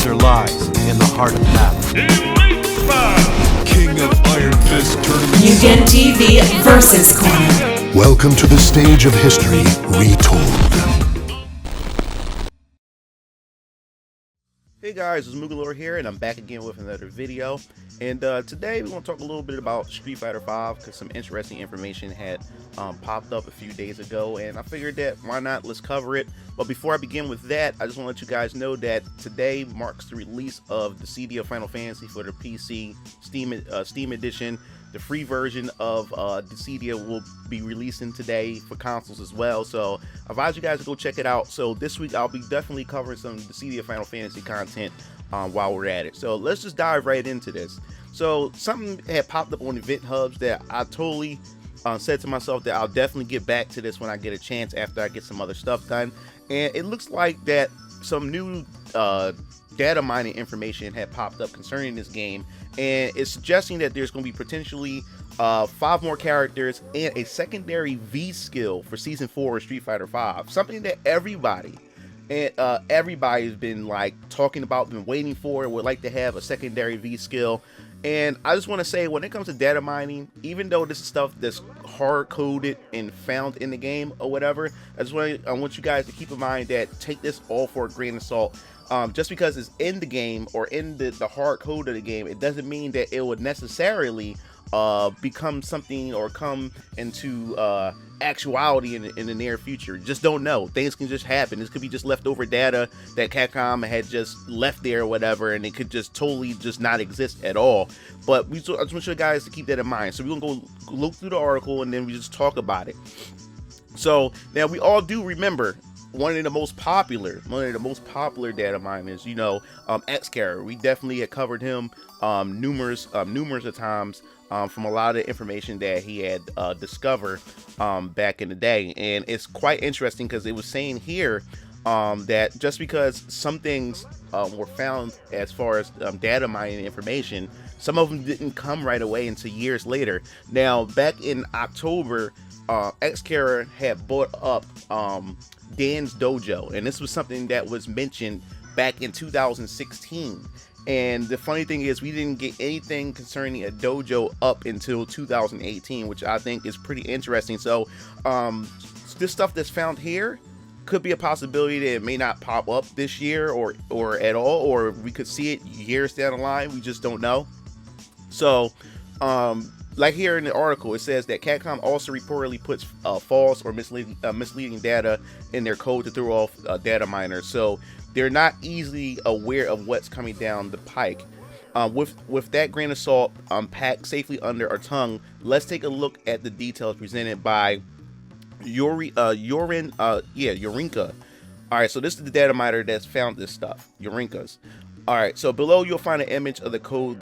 answer lies in the heart of battle. King of Iron Fist Tournament. Mugen TV versus Corner. Welcome to the stage of history retold. Hey guys, it's MugenLord here, and I'm back again with another video. And today we want to talk a little bit about Street Fighter V, because some interesting information had popped up a few days ago, and I figured that why not, let's cover it. But before I begin with that, I just want to let you guys know that today marks the release of the CD of Final Fantasy for the PC Steam Edition. The free version of the CD will be releasing today for consoles as well, so I advise you guys to go check it out. So this week I'll be definitely covering some of the CD of Final Fantasy content while we're at it. So let's just dive right into this. So something had popped up on Event Hubs that I totally said to myself that I'll definitely get back to this when I get a chance after I get some other stuff done. And it looks like that some new data mining information had popped up concerning this game, and it's suggesting that there's going to be potentially 5 more characters and a secondary V skill for Season 4 of Street Fighter V. Something that everybody's been like talking about, been waiting for, and would like to have a secondary V skill. And I just want to say, when it comes to data mining, even though this is stuff that's hard coded and found in the game or whatever, I want you guys to keep in mind that take this all for a grain of salt. Just because it's in the game or in the hard code of the game, it doesn't mean that it would necessarily become something or come into actuality in the near future. Just don't know. Things can just happen. This could be just leftover data that Capcom had just left there or whatever, and it could just totally just not exist at all. But I just want you guys to keep that in mind. So we're gonna go look through the article and then we just talk about it. So now we all do remember one of the most popular data miners, Xcarrier. We definitely had covered him numerous of times from a lot of information that he had discovered back in the day. And it's quite interesting because it was saying here that just because some things were found as far as data mining information, some of them didn't come right away until years later. Now, back in October, Xcarrier had bought up Dan's dojo, and this was something that was mentioned back in 2016. And the funny thing is, we didn't get anything concerning a dojo up until 2018, which I think is pretty interesting. So this stuff that's found here could be a possibility that it may not pop up this year or at all, or we could see it years down the line. We just don't know. So like here in the article, it says that Capcom also reportedly puts false or misleading data in their code to throw off data miners, so they're not easily aware of what's coming down the pike. With that grain of salt packed safely under our tongue, let's take a look at the details presented by Yorinka. All right, so this is the data miner that's found this stuff, Yorinka's. All right, so below you'll find an image of the code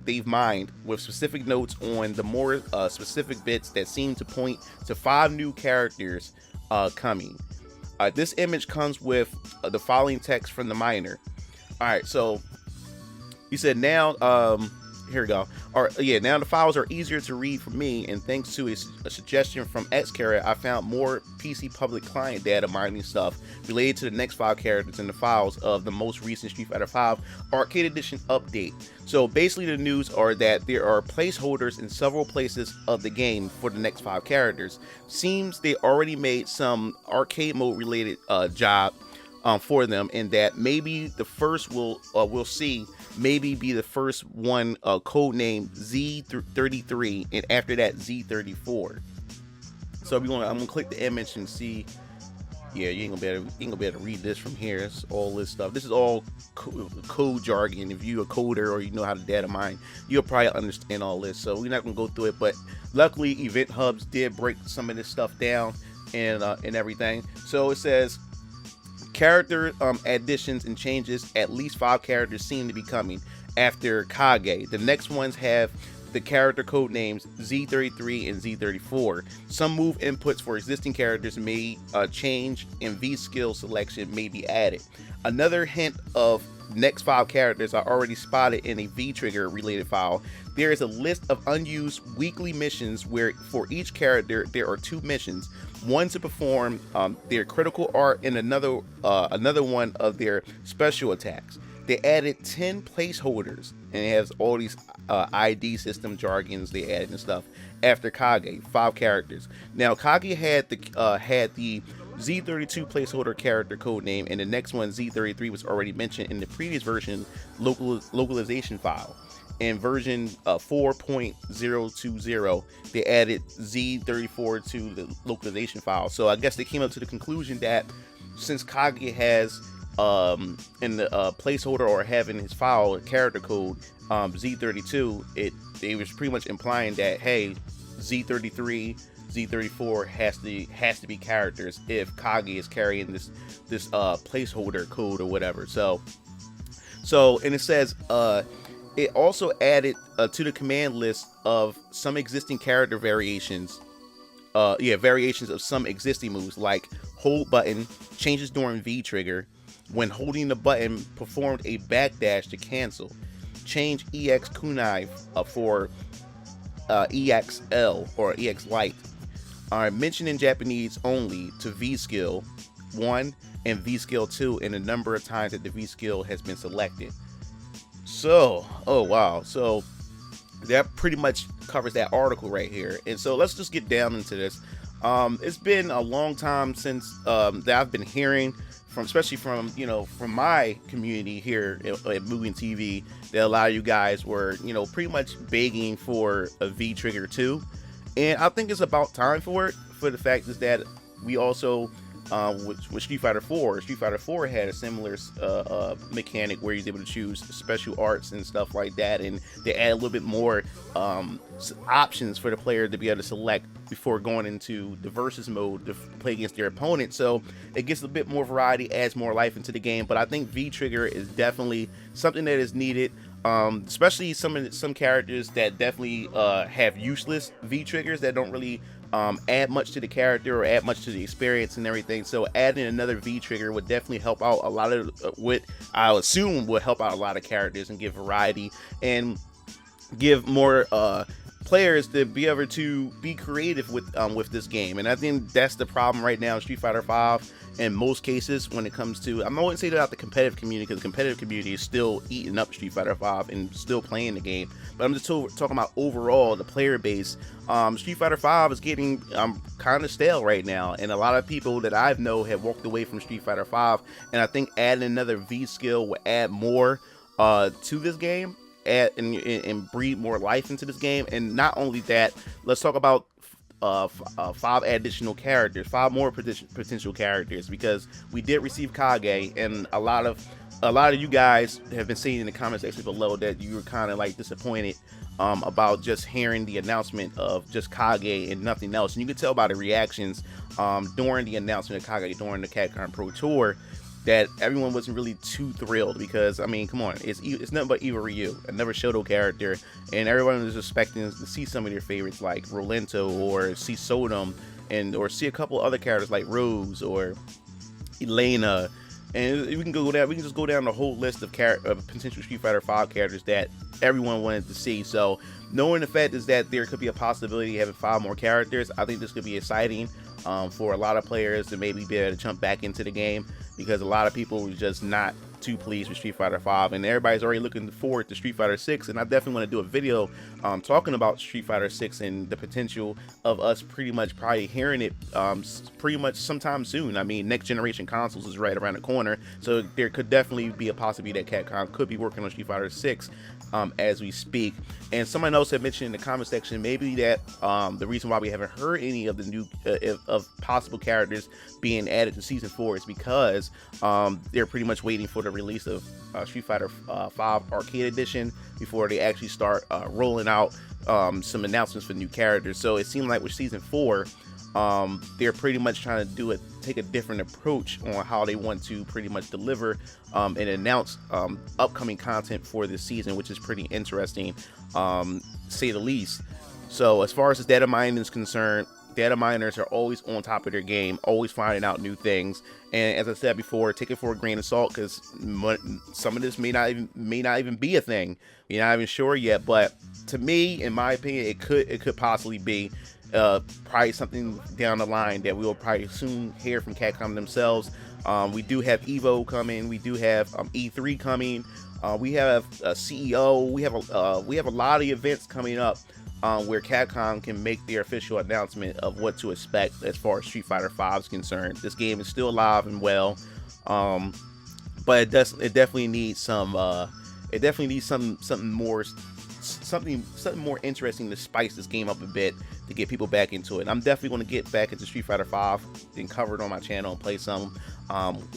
they've mined with specific notes on the more specific bits that seem to point to 5 new characters coming. This image comes with the following text from the miner. All right, so he said now, here we go. All right, yeah, now the files are easier to read for me, and thanks to a suggestion from Xcarrier, I found more PC public client data mining stuff related to the next 5 characters in the files of the most recent Street Fighter V Arcade Edition update. So basically the news are that there are placeholders in several places of the game for the next 5 characters. Seems they already made some arcade mode related job for them, and that maybe the first we'll see maybe be the first one codenamed Z33, and after that Z34. So I'm gonna click the image and see. Yeah, you ain't gonna be able to read this from here. It's all this stuff. This is all code jargon. If you're a coder or you know how to data mine, you'll probably understand all this. So we're not gonna go through it, but luckily Event Hubs did break some of this stuff down and everything. So it says character additions and changes. At least 5 characters seem to be coming after Kage. The next ones have the character code names Z33 and Z34. Some move inputs for existing characters may change, and V skill selection may be added. Another hint of next 5 characters are already spotted in a V-Trigger related file. There is a list of unused weekly missions where for each character there are 2 missions, one to perform their critical art and another one of their special attacks. They added 10 placeholders, and it has all these ID system jargons they added and stuff after Kage, 5 characters. Now Kage had the Z32 placeholder character code name, and the next one, Z33, was already mentioned in the previous version localization file. In version 4.020, they added Z34 to the localization file. So I guess they came up to the conclusion that since Kage has in the placeholder or having his file character code Z32, they was pretty much implying that, hey, Z33, Z34 has to be characters if Kage is carrying this placeholder code or whatever. So and it says it also added to the command list of some existing character variations. Variations of some existing moves, like hold button, changes during V trigger. When holding the button, performed a backdash to cancel. Change EX kunai for EXL or EX light. Are mentioned in Japanese only to V skill 1 and V skill 2 in a number of times that the V skill has been selected. So, oh wow. So that pretty much covers that article right here. And so let's just get down into this. It's been a long time since that I've been hearing from, especially from my community here at Mugen TV, that a lot of you guys were pretty much begging for a V Trigger 2, and I think it's about time for it. For the fact is that we also with Street Fighter 4 had a similar mechanic where he's able to choose special arts and stuff like that, and they add a little bit more options for the player to be able to select before going into the versus mode to play against their opponent. So it gets a bit more variety, adds more life into the game. But I think V Trigger is definitely something that is needed, especially some characters that definitely have useless V triggers that don't really add much to the character or add much to the experience and everything. So adding another V trigger would definitely help out a lot of what I assume would help out a lot of characters and give variety and give more players to be able to be creative with this game. And I think that's the problem right now in Street Fighter 5 in most cases when it comes to, I'm not going to say that about the competitive community, because the competitive community is still eating up Street Fighter 5 and still playing the game, but I'm just talking about overall the player base. Street Fighter 5 is getting kind of stale right now, and a lot of people that I know have walked away from Street Fighter 5, and I think adding another V skill will add more to this game, and breathe more life into this game. And not only that, let's talk about 5 additional characters, 5 more potential characters, because we did receive Kage, and a lot of you guys have been saying in the comment section below that you were kind of like disappointed about just hearing the announcement of just Kage and nothing else. And you can tell by the reactions during the announcement of Kage during the Capcom Pro Tour that everyone wasn't really too thrilled, because I mean, come on, it's nothing but Eva Ryu, another Shoto character, and everyone was expecting to see some of their favorites like Rolento, or see Sodom, or see a couple other characters like Rose or Elena. And we can just go down the whole list of potential Street Fighter 5 characters that everyone wanted to see. So knowing the fact is that there could be a possibility of having 5 more characters, I think this could be exciting for a lot of players to maybe be able to jump back into the game, because a lot of people were just not too pleased with Street Fighter 5, and everybody's already looking forward to Street Fighter 6. And I definitely want to do a video talking about Street Fighter 6 and the potential of us pretty much probably hearing it pretty much sometime soon. I mean, next generation consoles is right around the corner, so there could definitely be a possibility that Capcom could be working on Street Fighter 6 as we speak. And someone else had mentioned in the comment section maybe that the reason why we haven't heard any of the new of possible characters being added to season 4 is because they're pretty much waiting for the release of Street Fighter 5 Arcade Edition before they actually start rolling out some announcements for new characters. So it seemed like with Season 4, they're pretty much trying to take a different approach on how they want to pretty much deliver and announce upcoming content for this season, which is pretty interesting, say the least. So as far as this data mining is concerned, data miners are always on top of their game, always finding out new things. And as I said before, take it for a grain of salt, because some of this may not even be a thing. You're not even sure yet. But to me, in my opinion, it could possibly be probably something down the line that we will probably soon hear from Capcom themselves. We do have Evo coming. We do have E3 coming. We have a CEO. We have a lot of events coming up where Capcom can make their official announcement of what to expect as far as Street Fighter 5 is concerned. This game is still alive and well, but it definitely needs something more interesting to spice this game up a bit, to get people back into it. I'm definitely going to get back into Street Fighter 5 and cover it on my channel and play some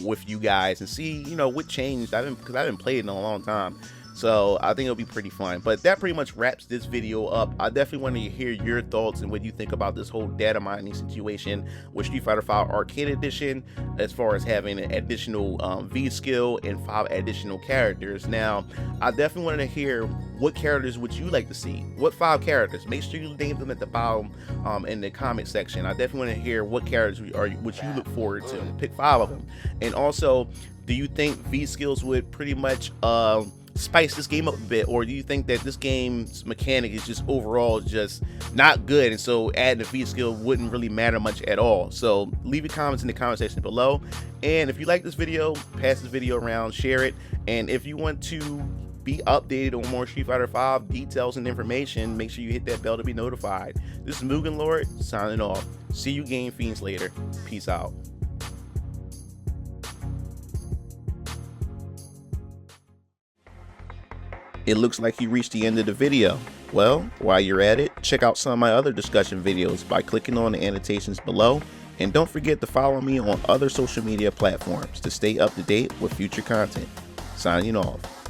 with you guys and see, what changed. Because I haven't played it in a long time. So I think it'll be pretty fun. But that pretty much wraps this video up. I definitely want to hear your thoughts and what you think about this whole data mining situation with Street Fighter 5 Arcade Edition, as far as having an additional V skill and 5 additional characters. Now, I definitely want to hear, what characters would you like to see? What 5 characters? Make sure you name them at the bottom in the comment section. I definitely want to hear what characters would you look forward to. Pick 5 of them. And also, do you think V skills would pretty much spice this game up a bit, or do you think that this game's mechanic is just overall just not good, and so adding a V skill wouldn't really matter much at all? So leave your comments in the comment section below, and if you like this video, pass this video around, share it, and if you want to be updated on more Street Fighter 5 details and information, make sure you hit that bell to be notified. This is MugenLord signing off. See you Game Fiends later. Peace out. It looks like you reached the end of the video. Well, while you're at it, check out some of my other discussion videos by clicking on the annotations below, and don't forget to follow me on other social media platforms to stay up to date with future content. Signing off.